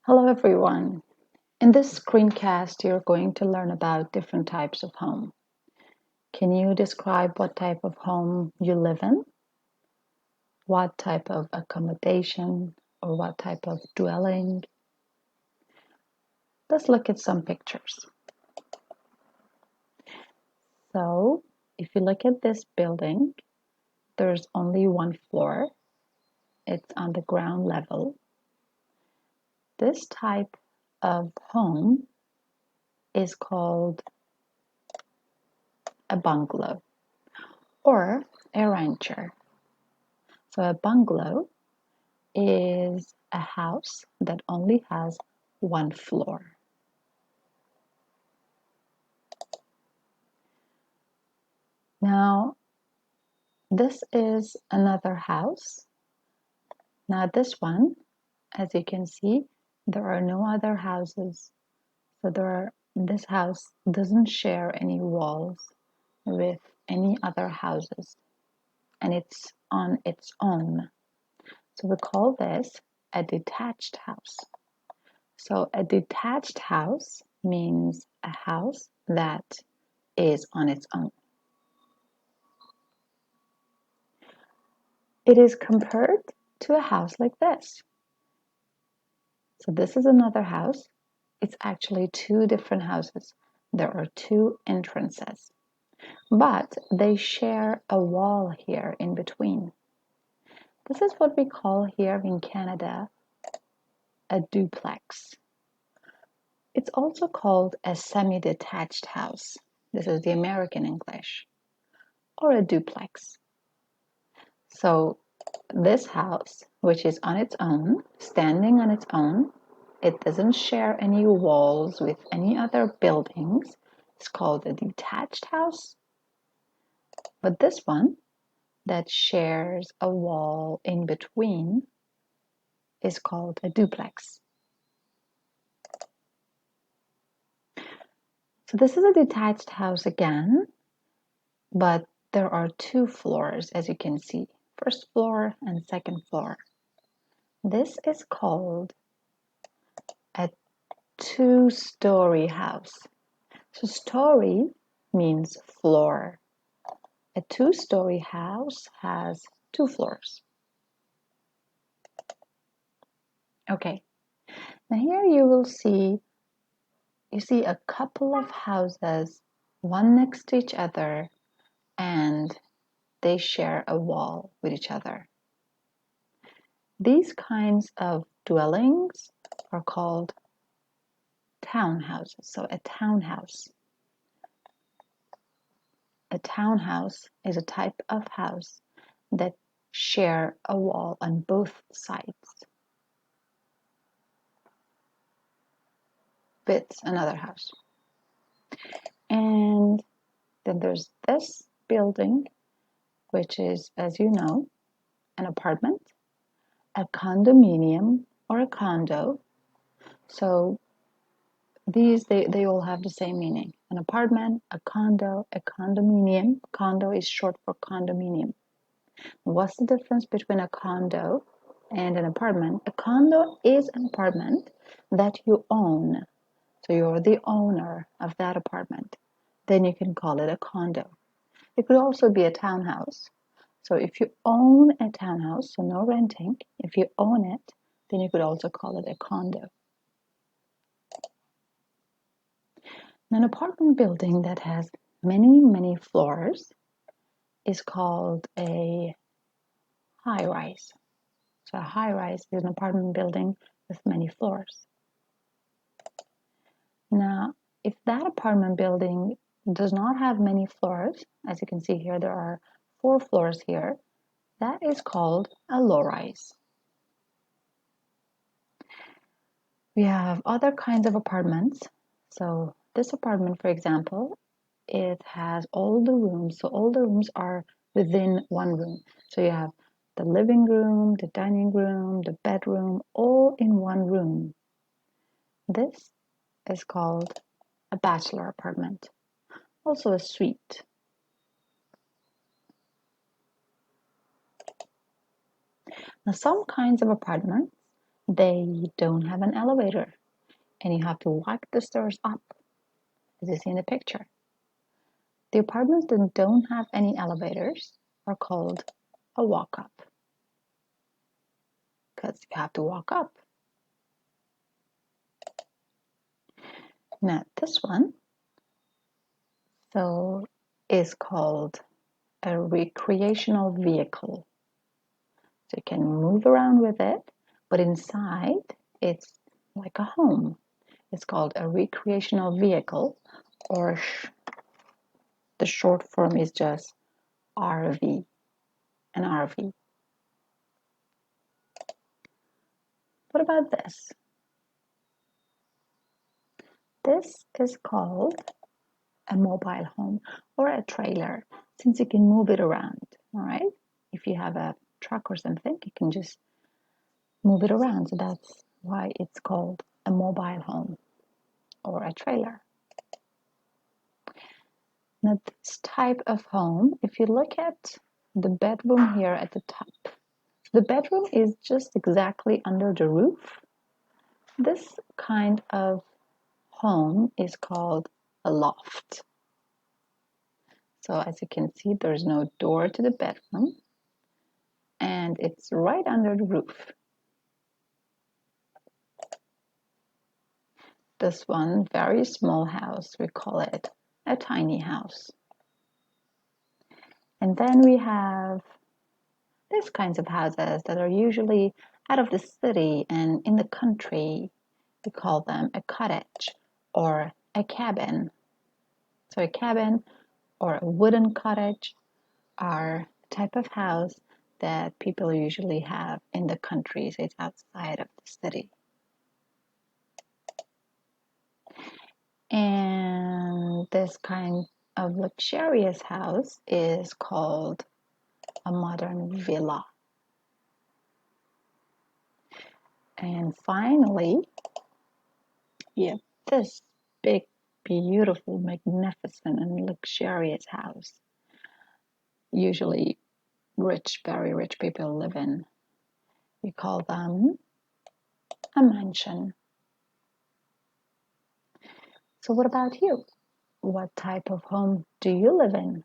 Hello everyone. In this screencast, you're going to learn about different types of home. Can you describe what type of home you live in? What type of accommodation or what type of dwelling? Let's look at some pictures. So, if you look at this building, there's only one floor. It's on the ground level. This type of home is called a bungalow or a rancher. So a bungalow is a house that only has one floor. Now, this is another house. Now, this one, as you can see, there are no other houses. So this house doesn't share any walls with any other houses, and it's on its own. So we call this a detached house. So a detached house means a house that is on its own. It is compared to a house like this. So this is another house. It's actually two different houses. There are two entrances, but they share a wall here in between. This is what we call here in Canada a duplex. It's also called a semi-detached house. This is the American English, or a duplex. So this house, which is on its own, standing on its own, it doesn't share any walls with any other buildings. It's called a detached house. But this one that shares a wall in between is called a duplex. So this is a detached house again, but there are two floors, as you can see, first floor and second floor. This is called a two-story house. So story means floor. A two-story house has two floors. Okay, now here you see a couple of houses, one next to each other, and they share a wall with each other. These kinds of dwellings are called townhouses. So a townhouse. A townhouse is a type of house that share a wall on both sides with another house. And then there's this building, which is, as you know, an apartment, a condominium, or a condo. So these, they all have the same meaning. An apartment, a condo, a condominium. Condo is short for condominium. What's the difference between a condo and an apartment? A condo is an apartment that you own. So you're the owner of that apartment. Then you can call it a condo. It could also be a townhouse. So if you own a townhouse, so no renting, if you own it, then you could also call it a condo. An apartment building that has many, many floors is called a high-rise. So a high-rise is an apartment building with many floors. Now, if that apartment building does not have many floors, as you can see here, there are 4 floors here, that is called a low-rise. We have other kinds of apartments. So this apartment, for example, it has all the rooms. So all the rooms are within one room. So you have the living room, the dining room, the bedroom, all in one room. This is called a bachelor apartment, also a suite. Now, some kinds of apartments, They don't have an elevator, and you have to walk the stairs up, as you see in the picture. The apartments that don't have any elevators are called a walk-up, because you have to walk up. Now this one is called a recreational vehicle. So you can move around with it, but inside it's like a home. It's called a recreational vehicle, or the short form is just RV, an RV. What about this? This is called a mobile home or a trailer, since you can move it around, all right? If you have a truck or something, you can just move it around. So that's why it's called a mobile home or a trailer. Now, this type of home, if you look at the bedroom here at the top, the bedroom is just exactly under the roof. This kind of home is called a loft. So as you can see, there's no door to the bedroom, and it's right under the roof. This one, very small house, we call it a tiny house. And then we have these kinds of houses that are usually out of the city and in the country. We call them a cottage or a cabin. So a cabin or a wooden cottage are a type of house that people usually have in the country, so it's outside of the city. And this kind of luxurious house is called a modern villa. And finally, we have this big, beautiful, magnificent, and luxurious house. Usually rich, very rich people live in. We call them a mansion. So what about you? What type of home do you live in?